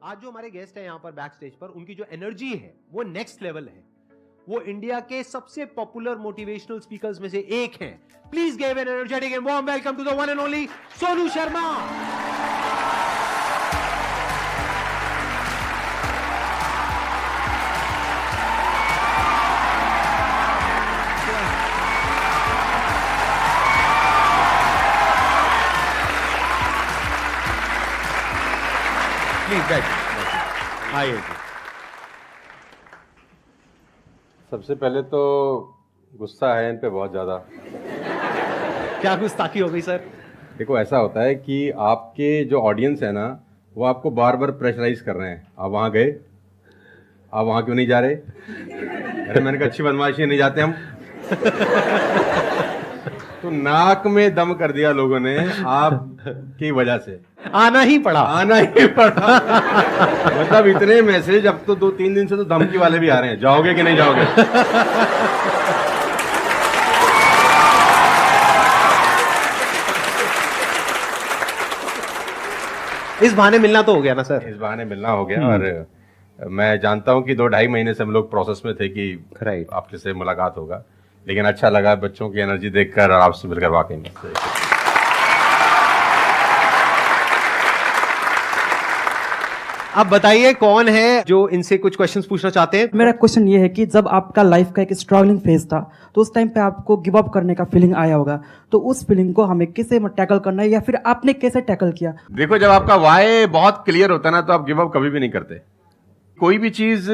आज जो हमारे गेस्ट हैं यहाँ पर बैक स्टेज पर, उनकी जो एनर्जी है वो नेक्स्ट लेवल है। वो इंडिया के सबसे पॉपुलर मोटिवेशनल स्पीकर्स में से एक हैं। Please give an energetic and warm welcome to the one and only Sonu Sharma. आइए। सबसे पहले तो गुस्सा है इन पे बहुत ज़्यादा। क्या गुस्ताखी हो गई सर? देखो, ऐसा होता है कि आपके जो ऑडियंस है ना, वो आपको बार बार प्रेशराइज कर रहे हैं। आप वहाँ गए, आप वहाँ क्यों नहीं जा रहे? अरे मैंने कहा अच्छी बदमाशी नहीं जाते हम। तो नाक में दम कर दिया लोगों ने आपकी वजह से। आना ही पड़ा। मतलब इतने मैसेज, अब तो 2-3 दिन से तो धमकी वाले भी आ रहे हैं, जाओगे कि नहीं जाओगे। इस बहाने मिलना तो हो गया ना सर? इस बहाने मिलना हो गया। और मैं जानता हूं कि 2-2.5 महीने से हम लोग प्रोसेस में थे कि आपके से मुलाकात होगा, लेकिन अच्छा लगा बच्चों की एनर्जी देखकर और आपसे मिलकर वाकई में। अब बताइए कौन है जो इनसे कुछ क्वेश्चंस पूछना चाहते हैं? मेरा क्वेश्चन ये है कि जब आपका लाइफ का एक स्ट्रगलिंग फेज था, तो उस टाइम पे आपको गिव अप करने का फीलिंग आया होगा, तो उस फीलिंग को हमें कैसे टैकल करना है, या फिर आपने कैसे टैकल किया? देखो, जब आपका वाई बहुत क्लियर होता है ना, तो आप गिव अप कभी भी नहीं करते। कोई भी चीज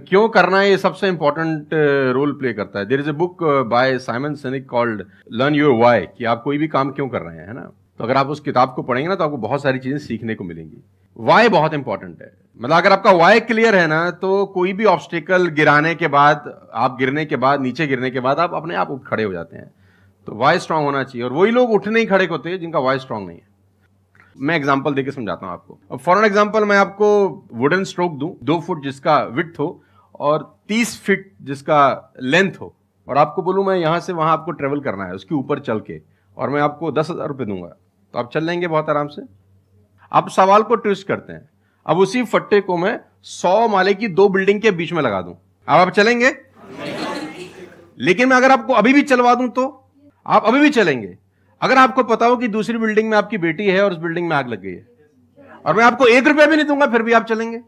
क्यों करना है, ये सबसे इंपॉर्टेंट रोल प्ले करता है। There is a book by Simon Sinek called learn your why, कि आप कोई भी काम क्यों कर रहे हैं, है ना। तो अगर आप उस किताब को पढ़ेंगे ना, तो आपको बहुत सारी चीजें सीखने को मिलेंगी। वाई बहुत इंपॉर्टेंट है। मतलब अगर आपका वाई क्लियर है ना, तो कोई भी ऑब्स्टिकल गिराने के बाद, आप गिरने के बाद, नीचे गिरने के बाद आप अपने आप उठ खड़े हो जाते हैं। तो वाई स्ट्रांग होना चाहिए, और वही लोग उठने ही खड़े होते हैं जिनका वाई स्ट्रांग नहीं है। मैं एग्जांपल देके समझाता हूं आपको। अब फॉर एन एग्जांपल मैं आपको वुडन स्ट्रोक दूं, 2 फुट जिसका विड्थ हो और 30 फीट जिसका लेंथ हो, और आपको बोलूं मैं यहां से वहां आपको ट्रेवल करना है उसके ऊपर चल के, और मैं आपको 10,000 रुपये दूंगा, तो आप चल लेंगे बहुत आराम से। आप सवाल को ट्विस्ट करते हैं। अब उसी फट्टे को मैं 100 माले की 2 बिल्डिंग के बीच में लगा दूं, अब आप चलेंगे? लेकिन मैं अगर आपको अभी भी चलवा दूं तो आप अभी भी चलेंगे। अगर आपको पता हो कि दूसरी बिल्डिंग में आपकी बेटी है और उस बिल्डिंग में आग लग गई है, और मैं आपको 1 रुपया भी नहीं दूंगा, फिर भी आप चलेंगे,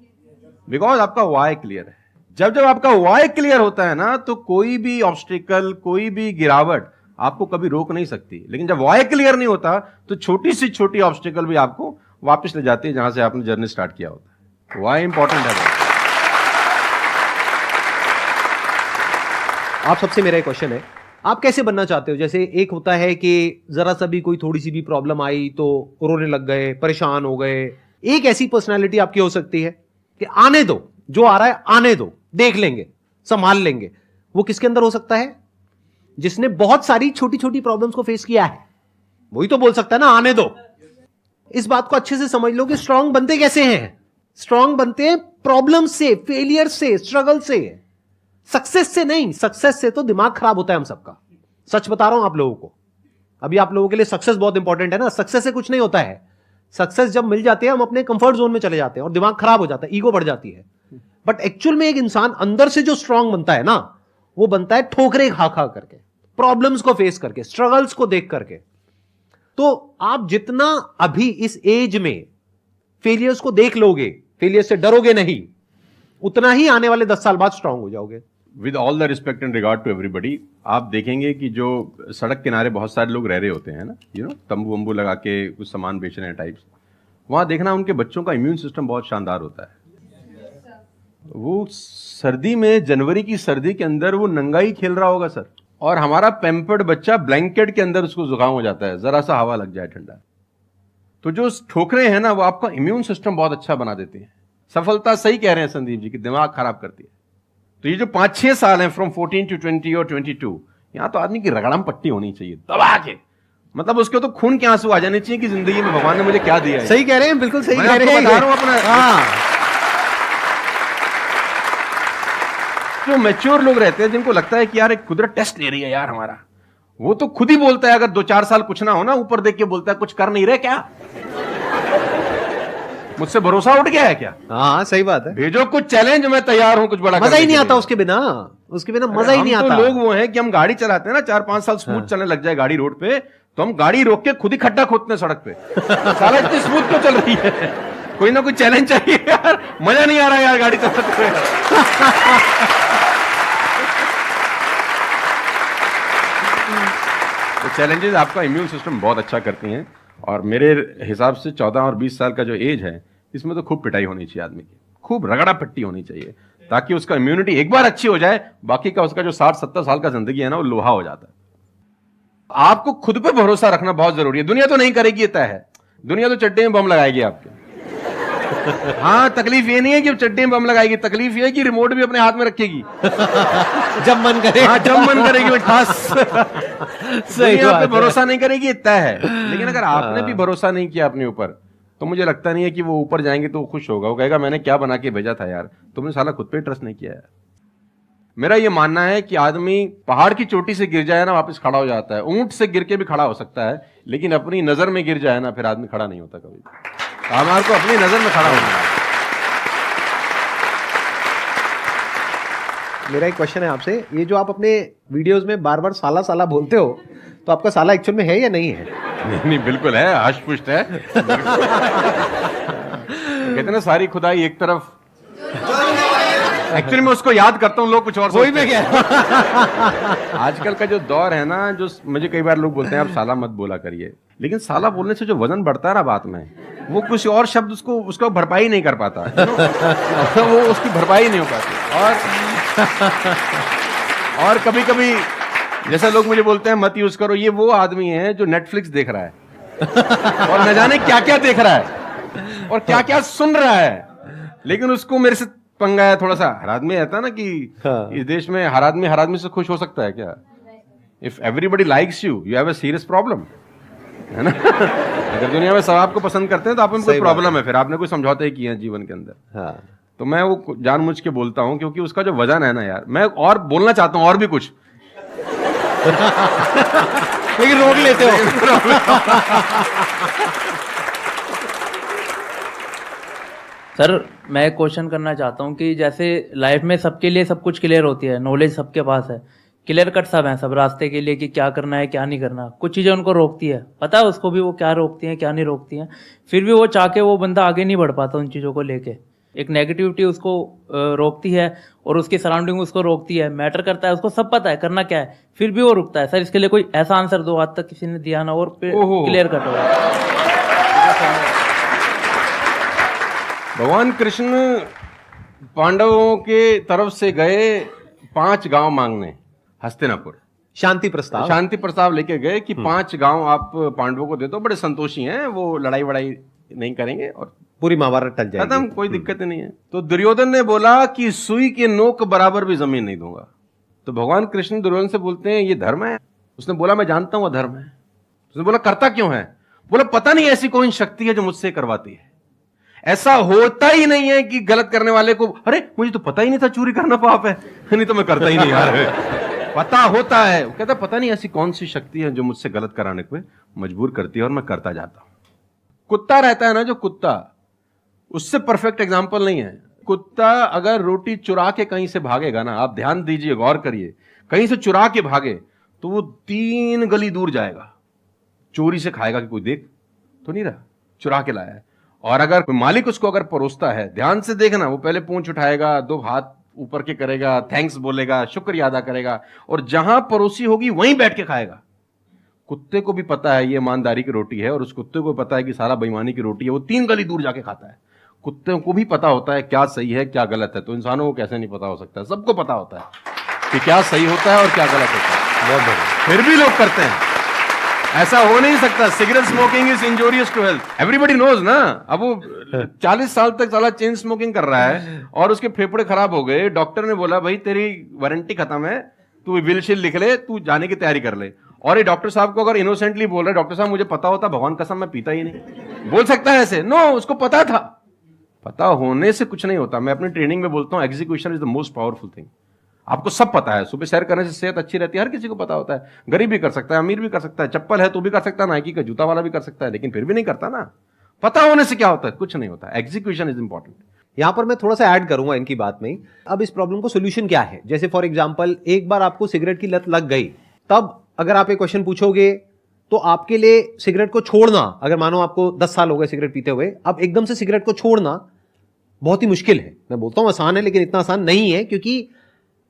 बिकॉज आपका वाई क्लियर है। जब जब आपका वाई क्लियर होता है ना, तो कोई भी ऑब्स्टिकल, कोई भी गिरावट आपको कभी रोक नहीं सकती। लेकिन जब वाई क्लियर नहीं होता, तो छोटी सी छोटी ऑब्स्टिकल भी आपको वापस ले जाती है जहां से आपने जर्नी स्टार्ट किया होता है। वाई इंपॉर्टेंट है। आप सबसे मेरा एक क्वेश्चन है, आप कैसे बनना चाहते हो? जैसे एक होता है कि जरा सा भी कोई थोड़ी सी भी प्रॉब्लम आई तो रोने लग गए, परेशान हो गए। एक ऐसी पर्सनालिटी आपकी हो सकती है कि आने दो, जो आ रहा है आने दो, देख लेंगे, संभाल लेंगे। वो किसके अंदर हो सकता है? जिसने बहुत सारी छोटी छोटी प्रॉब्लम्स को फेस किया है, वही तो बोल सकता है ना आने दो। इस बात को अच्छे से समझ लो कि स्ट्रांग बनते कैसे हैं। स्ट्रांग बनते हैं प्रॉब्लम से, फेलियर से, स्ट्रगल से, सक्सेस से नहीं। सक्सेस से तो दिमाग खराब होता है हम सबका। सच बता रहा हूं आप लोगों को। अभी आप लोगों के लिए सक्सेस बहुत इंपॉर्टेंट है ना। सक्सेस से कुछ नहीं होता है। सक्सेस जब मिल जाते हैं, हम अपने कंफर्ट जोन में चले जाते हैं और दिमाग खराब हो जाता है, ईगो बढ़ जाती है। बट एक्चुअल में एक इंसान अंदर से जो स्ट्रांग बनता है ना, वो बनता है ठोकरे खा खा करके, प्रॉब्लम्स को फेस करके, स्ट्रगल्स को देख करके। तो आप जितना अभी इस एज में फेलियर्स को देख लोगे, फेलियर से डरोगे नहीं, उतना ही आने वाले 10 साल बाद स्ट्रांग हो जाओगे। With all the respect and regard to everybody, आप देखेंगे कि जो सड़क किनारे बहुत सारे लोग रह रहे होते हैं ना, तंबू वंबू लगा के कुछ सामान बेच रहे हैं टाइप्स, वहां देखना उनके बच्चों का इम्यून सिस्टम बहुत शानदार होता है। वो सर्दी में, जनवरी की सर्दी के अंदर वो नंगाई खेल रहा होगा सर, और हमारा पैम्पर्ड बच्चा ब्लैंकेट के अंदर उसको जुकाम हो जाता है, जरा सा हवा लग जाए ठंडा। तो जो ठोकरे हैं ना, वो आपका इम्यून सिस्टम बहुत अच्छा बना देते हैं। सफलता, सही कह रहे हैं संदीप जी, कि दिमाग खराब करती है। तो ये जो 5-6 साल हैं, फ्रॉम 14 to 20 और 22, यहां तो आदमी की रगड़म पट्टी होनी चाहिए दबा के। मतलब उसके तो खून के आंसू आ जाने चाहिए कि जिंदगी में भगवान ने मुझे क्या दिया है। सही कह रहे हैं, बिल्कुल सही कह रहे हैं। बता रहा हूं अपना। हाँ, जो मैच्योर लोग रहते हैं, जिनको लगता है कि यार एक कुदरत टेस्ट ले रही है यार हमारा, वो तो खुद ही बोलता है, अगर 2-4 साल कुछ ना हो ना, ऊपर देख के बोलता है कुछ कर नहीं रहे क्या। मुझसे भरोसा उठ गया है क्या? हाँ सही बात है। भेजो कुछ चैलेंज, मैं तैयार हूं कुछ बड़ा मजा करने ही नहीं के आता लिए। उसके बिना, उसके बिना मजा ही नहीं हम आता। तो लोग वो हैं कि हम गाड़ी चलाते हैं ना, 4-5 साल स्मूथ चलने लग जाए गाड़ी रोड पे, तो हम गाड़ी रोक के खुद ही खड्डा खोदते हैं सड़क पे। साला इतनी स्मूथ क्यों चल रही है? कोई ना कोई चैलेंज चाहिए यार, मजा नहीं आ रहा यार गाड़ी चलाते हुए। तो चैलेंजेस आपका इम्यून सिस्टम बहुत अच्छा करती हैं, और मेरे हिसाब से 14 और 20 साल का जो एज है, इसमें तो खूब पिटाई होनी चाहिए आदमी की, खूब रगड़ा पट्टी होनी चाहिए, ताकि उसका इम्यूनिटी एक बार अच्छी हो जाए, बाकी का उसका जो 60-70 साल का जिंदगी है ना, वो लोहा हो जाता है। आपको खुद पे भरोसा रखना बहुत जरूरी है। दुनिया तो नहीं करेगी, ये तय है, दुनिया तो चड्डे में बम लगाएगी आपके। हाँ, तकलीफ ये नहीं है कि चड्डे में बम लगाएगी, तकलीफ ये है कि रिमोट भी अपने हाथ में रखेगी जब मन करे। हाँ, जब मन करेगी वो ठास। दुनिया पे बात है। भरोसा नहीं करेगी, ये तय है। लेकिन अगर आपने भी भरोसा नहीं किया अपने ऊपर, तो मुझे लगता नहीं है कि वो ऊपर जाएंगे तो वो खुश होगा। वो कहेगा मैंने क्या बना के भेजा था यार, तुमने साला खुद पे ट्रस्ट नहीं किया यार। मेरा ये मानना है कि आदमी पहाड़ की चोटी से गिर जाए ना, वापस खड़ा हो जाता है। ऊंट से गिर के भी खड़ा हो सकता है, लेकिन अपनी नजर में गिर जाए ना, फिर आदमी खड़ा नहीं होता कभी। हमारे को अपनी नजर में खड़ा होना है। मेरा एक क्वेश्चन है आपसे, ये जो आप अपने वीडियोस में बार बार साला साला बोलते हो, तो आपका साला एक्चुअल में है या नहीं है? नहीं, बिल्कुल है, हष्ट-पुष्ट है। कहते ना सारी खुदाई एक तरफ। एक्चुअली मैं उसको याद करता हूँ, लोग कुछ और वही मैं सोचते हैं। आजकल का जो दौर है ना, जो मुझे कई बार लोग बोलते हैं आप साला मत बोला करिए, लेकिन साला बोलने से जो वजन बढ़ता है ना बात में, वो कुछ और शब्द उसको भरपाई नहीं कर पाता। वो उसकी भरपाई नहीं हो पाती। और कभी कभी जैसा लोग मुझे बोलते हैं मत यूज करो, ये वो आदमी है जो नेटफ्लिक्स देख रहा है और न जाने क्या क्या देख रहा है और क्या क्या सुन रहा है, लेकिन उसको मेरे से पंगा है थोड़ा सा। हर आदमी रहता है ना कि इस देश में हर आदमी से खुश हो सकता है क्या? If everybody likes you have a serious problem, है ना? अगर दुनिया में सब आपको पसंद करते हैं तो आप में कोई प्रॉब्लम है, फिर आपने कोई समझौते ही किए हैं जीवन के अंदर। हाँ। तो मैं वो जानबूझ के बोलता हूं, क्योंकि उसका जो वजन है ना यार, मैं और बोलना चाहता हूं और भी कुछ लेकिन रोक लेते हो। सर मैं क्वेश्चन करना चाहता हूँ कि जैसे लाइफ में सबके लिए सब कुछ क्लियर होती है, नॉलेज सबके पास है, क्लियर कट सब है सब रास्ते के लिए कि क्या करना है क्या नहीं करना। कुछ चीज़ें उनको रोकती है, पता है उसको भी वो क्या रोकती हैं क्या नहीं रोकती हैं, फिर भी वो चाह के वो बंदा आगे नहीं बढ़ पाता उन चीज़ों को लेके। एक नेगेटिविटी उसको रोकती है और उसकी सराउंडिंग उसको रोकती है, मैटर करता है, उसको सब पता है करना क्या है, फिर भी वो रुकता है। सर इसके लिए कोई ऐसा आंसर दो, आज तक किसी ने दिया ना और क्लियर कट हो। भगवान कृष्ण पांडवों के तरफ से गए 5 गांव मांगने हस्तिनापुर, शांति प्रस्ताव लेके गए कि 5 गांव आप पांडवों को दे दो, बड़े संतोषी हैं, वो लड़ाई वड़ाई नहीं करेंगे और पूरी महाभारत टल जाएगी, खत्म, कोई दिक्कत ही नहीं है। तो दुर्योधन ने बोला कि सुई के नोक बराबर भी जमीन नहीं दूंगा। तो भगवान कृष्ण दुर्योधन से बोलते हैं ये धर्म है? उसने बोला मैं जानता हूं धर्म है। उसने बोला करता क्यों है? बोला पता नहीं ऐसी कोई शक्ति है जो मुझसे करवाती है। ऐसा होता ही नहीं है कि गलत करने वाले को अरे मुझे तो पता ही नहीं था चोरी करना पाप है, नहीं तो मैं करता ही नहीं यार। पता होता है। वो कहता पता नहीं ऐसी कौन सी शक्ति है जो मुझसे गलत कराने को मजबूर करती है और मैं करता जाता हूं। कुत्ता रहता है ना, जो कुत्ता, उससे परफेक्ट एग्जाम्पल नहीं है। कुत्ता अगर रोटी चुरा के कहीं से भागेगा ना, आप ध्यान दीजिए, गौर करिए, कहीं से चुरा के भागे तो वो 3 गली दूर जाएगा, चोरी से खाएगा कि कोई देख तो नहीं रहा, चुरा के लाया है। और अगर मालिक उसको अगर परोसता है, ध्यान से देखना, वो पहले पूंछ उठाएगा, 2 हाथ ऊपर के करेगा, थैंक्स बोलेगा, शुक्रिया अदा करेगा, और जहां परोसी होगी वहीं बैठ के खाएगा। कुत्ते को भी पता है ये ईमानदारी की रोटी है और उस कुत्ते को पता है कि सारा बेईमानी की रोटी है, वो 3 गली दूर जाके खाता है। कुत्ते को भी पता होता है क्या सही है क्या गलत है, तो इंसानों को कैसे नहीं पता हो सकता है? सबको पता होता है कि क्या सही होता है और क्या गलत होता है। बहुत बढ़िया। फिर भी लोग करते हैं। ऐसा हो नहीं सकता। Cigarette smoking is injurious to health, everybody knows ना। अब वो 40 साल तक साला चेन स्मोकिंग कर रहा है और उसके फेफड़े खराब हो गए, डॉक्टर ने बोला भाई तेरी वारंटी खत्म है, तू विल शील लिख ले, तू जाने की तैयारी कर ले। और ये डॉक्टर साहब को अगर इनोसेंटली बोल रहे, डॉक्टर साहब मुझे पता होता, भगवान कसम मैं पीता ही नहीं, बोल सकता है ऐसे? नो, उसको पता था। पता होने से कुछ नहीं होता। मैं अपनी ट्रेनिंग में बोलता हूं execution is the most powerful thing. आपको सब पता है, सुबह सैर करने से सेहत अच्छी रहती है, हर किसी को पता होता है। गरीब भी कर सकता है, अमीर भी कर सकता है, चप्पल है तो भी कर सकता है, नाइकी का जूता वाला भी कर सकता है, लेकिन फिर भी नहीं करता ना। पता होने से क्या होता है? कुछ नहीं होता। Execution is important. यहां पर मैं थोड़ा सा ऐड करूंगा इनकी बात में। अब इस प्रॉब्लम को सोल्यूशन क्या है? जैसे फॉर एग्जांपल, एक बार आपको सिगरेट की लत लग गई, तब अगर आप एक क्वेश्चन पूछोगे तो आपके लिए सिगरेट को छोड़ना, अगर मानो आपको 10 साल हो गए सिगरेट पीते हुए, अब एकदम से सिगरेट को छोड़ना बहुत ही मुश्किल है। मैं बोलता हूं आसान है, लेकिन इतना आसान नहीं है, क्योंकि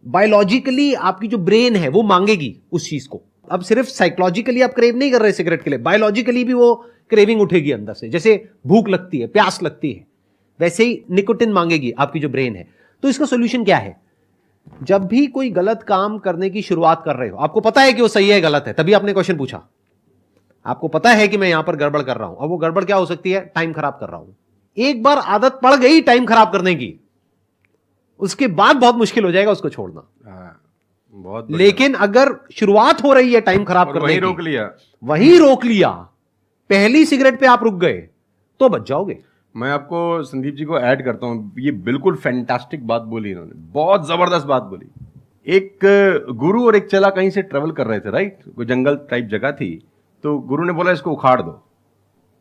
बायोलॉजिकली आपकी जो ब्रेन है वो मांगेगी उस चीज को। अब सिर्फ साइकोलॉजिकली आप क्रेव नहीं कर रहे सिगरेट के लिए, बायोलॉजिकली भी वो क्रेविंग उठेगी अंदर से। जैसे भूख लगती है, प्यास लगती है, वैसे ही निकोटिन मांगेगी आपकी जो ब्रेन है। तो इसका सोल्यूशन क्या है? जब भी कोई गलत काम करने की शुरुआत कर रहे हो, आपको पता है कि वो सही है गलत है, तभी आपने क्वेश्चन पूछा, आपको पता है कि मैं यहां पर गड़बड़ कर रहा हूं। अब वो गड़बड़ क्या हो सकती है? टाइम खराब कर रहा हूं। एक बार आदत पड़ गई टाइम खराब करने की, उसके बाद बहुत मुश्किल हो जाएगा उसको छोड़ना। बहुत लेकिन अगर शुरुआत हो रही है टाइम खराब करने वही की, रोक लिया, वही रोक लिया, पहली सिगरेट पे आप रुक गए, तो बच जाओगे। मैं आपको संदीप जी को ऐड करता हूं। ये बिल्कुल फैंटास्टिक बात बोली इन्होंने, बहुत जबरदस्त बात बोली। एक गुरु और एक चेला कहीं से ट्रेवल कर रहे थे, राइट? कोई जंगल टाइप जगह थी, तो गुरु ने बोला इसको उखाड़ दो।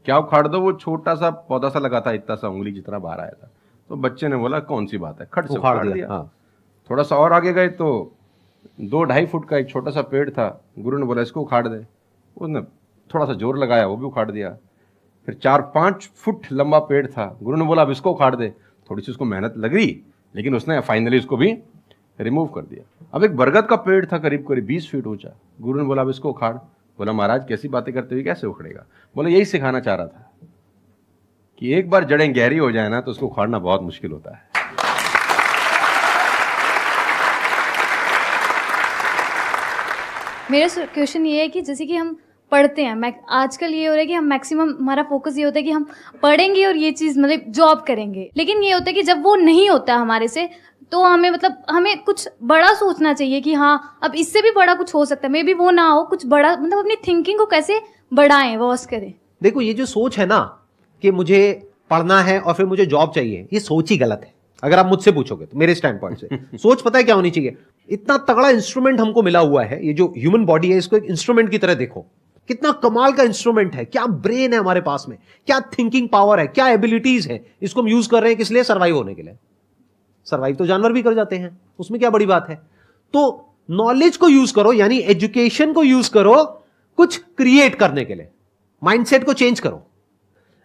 क्या उखाड़ दो? वो छोटा सा पौधा सा लगा था, इतना सा उंगली जितना बाहर आया था। तो बच्चे ने बोला कौन सी बात है, खट से उखाड़ दिया। हाँ। थोड़ा सा और आगे गए तो 2-2.5 फुट का एक छोटा सा पेड़ था। गुरु ने बोला इसको उखाड़ दे। उसने थोड़ा सा जोर लगाया, वो भी उखाड़ दिया। फिर 4-5 फुट लंबा पेड़ था। गुरु ने बोला अब इसको उखाड़ दे। थोड़ी सी उसको मेहनत लग रही, लेकिन उसने फाइनली इसको भी रिमूव कर दिया। अब एक बरगद का पेड़ था करीब करीब 20 फीट ऊंचा। गुरु ने बोला अब इसको उखाड़। बोला महाराज कैसी बातें करते हुए, कैसे उखड़ेगा? बोला यही सिखाना चाह रहा था कि एक बार जड़ें गहरी हो जाए ना, तो उसको उखाड़ना बहुत मुश्किल होता है। मेरा क्वेश्चन ये है कि जैसे कि हम पढ़ते हैं, आजकल ये हो रहा है कि हम मैक्सिमम हमारा फोकस ये होता है कि हम पढ़ेंगे और ये चीज़ मतलब जॉब करेंगे, लेकिन ये होता है कि जब वो नहीं होता हमारे से, तो हमें मतलब हमें कुछ बड़ा सोचना चाहिए कि हाँ अब इससे भी बड़ा कुछ हो सकता है, मे बी वो ना हो, कुछ बड़ा, मतलब अपनी थिंकिंग को कैसे बढ़ाएं, वॉश करें। देखो, ये जो सोच है ना कि मुझे पढ़ना है और फिर मुझे जॉब चाहिए, ये सोच ही गलत है। अगर आप मुझसे पूछोगे तो मेरे स्टैंड पॉइंट से सोच पता है क्या होनी चाहिए? इतना तगड़ा इंस्ट्रूमेंट हमको मिला हुआ है, ये जो ह्यूमन बॉडी है, इसको एक इंस्ट्रूमेंट की तरह देखो। कितना कमाल का इंस्ट्रूमेंट है, क्या ब्रेन है हमारे पास में, क्या थिंकिंग पावर है, क्या एबिलिटीज है। इसको हम यूज कर रहे हैं किस लिए? सर्वाइव होने के लिए। सर्वाइव तो जानवर भी कर जाते हैं, उसमें क्या बड़ी बात है? तो नॉलेज को यूज करो, यानी एजुकेशन को यूज करो कुछ क्रिएट करने के लिए। माइंडसेट को चेंज करो।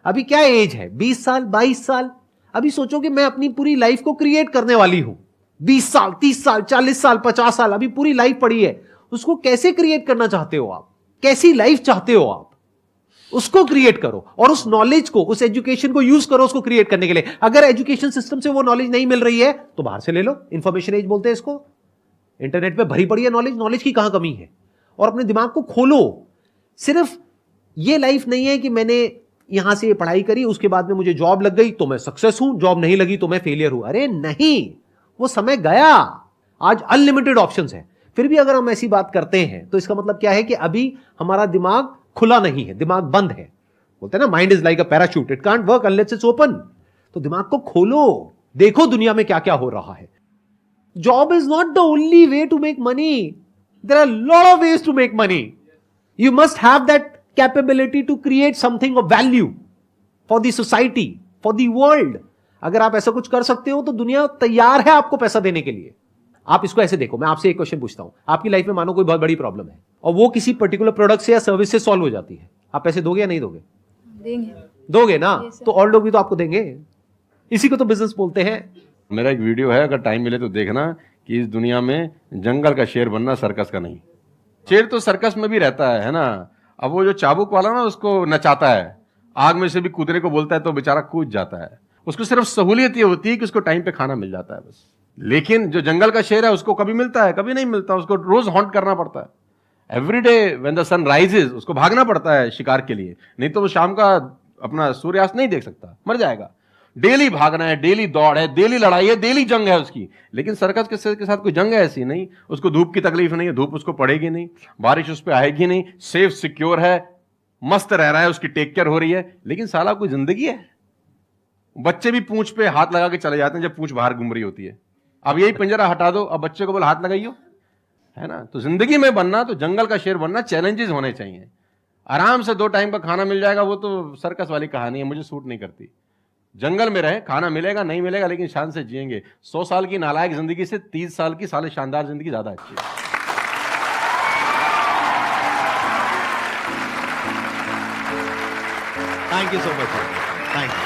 अभी क्या एज है? 20 साल, 22 साल। अभी सोचो कि मैं अपनी पूरी लाइफ को क्रिएट करने वाली हूं। 20 साल, 30 साल, 40 साल, 50 साल, अभी पूरी लाइफ पड़ी है। उसको कैसे क्रिएट करना चाहते हो आप? कैसी लाइफ चाहते हो आप? उसको क्रिएट करो, और उस नॉलेज को, उस एजुकेशन को यूज करो उसको क्रिएट करने के लिए। अगर एजुकेशन सिस्टम से वो नॉलेज नहीं मिल रही है तो बाहर से ले लो। इंफॉर्मेशन एज बोलते हैं इसको। इंटरनेट पे भरी पड़ी है नॉलेज, नॉलेज की कहां कमी है? और अपने दिमाग को खोलो। सिर्फ ये लाइफ नहीं है कि मैंने यहां से पढ़ाई करी, उसके बाद में मुझे जॉब लग गई तो मैं सक्सेस हूं, जॉब नहीं लगी तो मैं फेलियर हूं। अरे नहीं, वो समय गया। आज अनलिमिटेड ऑप्शंस हैं। फिर भी अगर हम ऐसी बात करते हैं तो इसका मतलब क्या है कि अभी हमारा दिमाग खुला नहीं है, दिमाग बंद है। बोलते हैं ना, mind is like a parachute, it can't work unless it's open. तो दिमाग को खोलो, देखो दुनिया में क्या क्या हो रहा है। Job is not the only way to make money, there are lot of ways to make money. You must have that capability to create something of value for the society, for the world. अगर आप ऐसा कुछ कर सकते हो तो दुनिया तैयार है आपको पैसा देने के लिए। आप इसको ऐसे देखो, मैं आपसे एक क्वेश्चन पूछता हूं। आपकी लाइफ में मानो कोई बहुत बड़ी प्रॉब्लम है और वो किसी पर्टिकुलर प्रोडक्ट से या सर्विस से सॉल्व हो जाती है, आप पैसे दोगे या नहीं दोगे? देंगे। दोगे ना? तो और लोग भी तो आपको देंगे। इसी को तो बिजनेस बोलते हैं। मेरा एक वीडियो है, अगर टाइम मिले तो देखना, कि इस दुनिया में जंगल का शेर बनना, सर्कस का नहीं। शेर तो सर्कस में भी रहता है ना। अब वो जो चाबुक वाला ना उसको नचाता है, आग में से भी कूदने को बोलता है तो बेचारा कूद जाता है। उसको सिर्फ सहूलियत ये होती है कि उसको टाइम पे खाना मिल जाता है बस। लेकिन जो जंगल का शेर है उसको कभी मिलता है, कभी नहीं मिलता। उसको रोज हॉन्ट करना पड़ता है। Every day when the sun rises उसको भागना पड़ता है शिकार के लिए, नहीं तो वो शाम का अपना सूर्यास्त नहीं देख सकता, मर जाएगा। डेली भागना है, डेली दौड़ है, डेली लड़ाई है, डेली जंग है उसकी। लेकिन सर्कस के साथ कोई जंग है ऐसी नहीं। उसको धूप की तकलीफ नहीं है, धूप उसको पड़ेगी नहीं, बारिश उस पर आएगी नहीं, सेफ सिक्योर है, मस्त रह रहा है, उसकी टेक केयर हो रही है। लेकिन साला कोई जिंदगी है? बच्चे भी पूंछ पे हाथ लगा के चले जाते हैं जब पूंछ बाहर घूम रही होती है। अब यही पिंजरा हटा दो, अब बच्चे को बोल हाथ लगाइयो, है ना? तो जिंदगी में बनना, तो जंगल का शेर बनना, चैलेंजेस होने चाहिए। आराम से 2 टाइम का खाना मिल जाएगा, वो तो सर्कस वाली कहानी है, मुझे सूट नहीं करती। जंगल में रहे, खाना मिलेगा नहीं मिलेगा लेकिन शान से जिएंगे। 100 साल की नालायक जिंदगी से 30 साल की साले शानदार जिंदगी ज्यादा अच्छी है। Thank you so much. Thank you.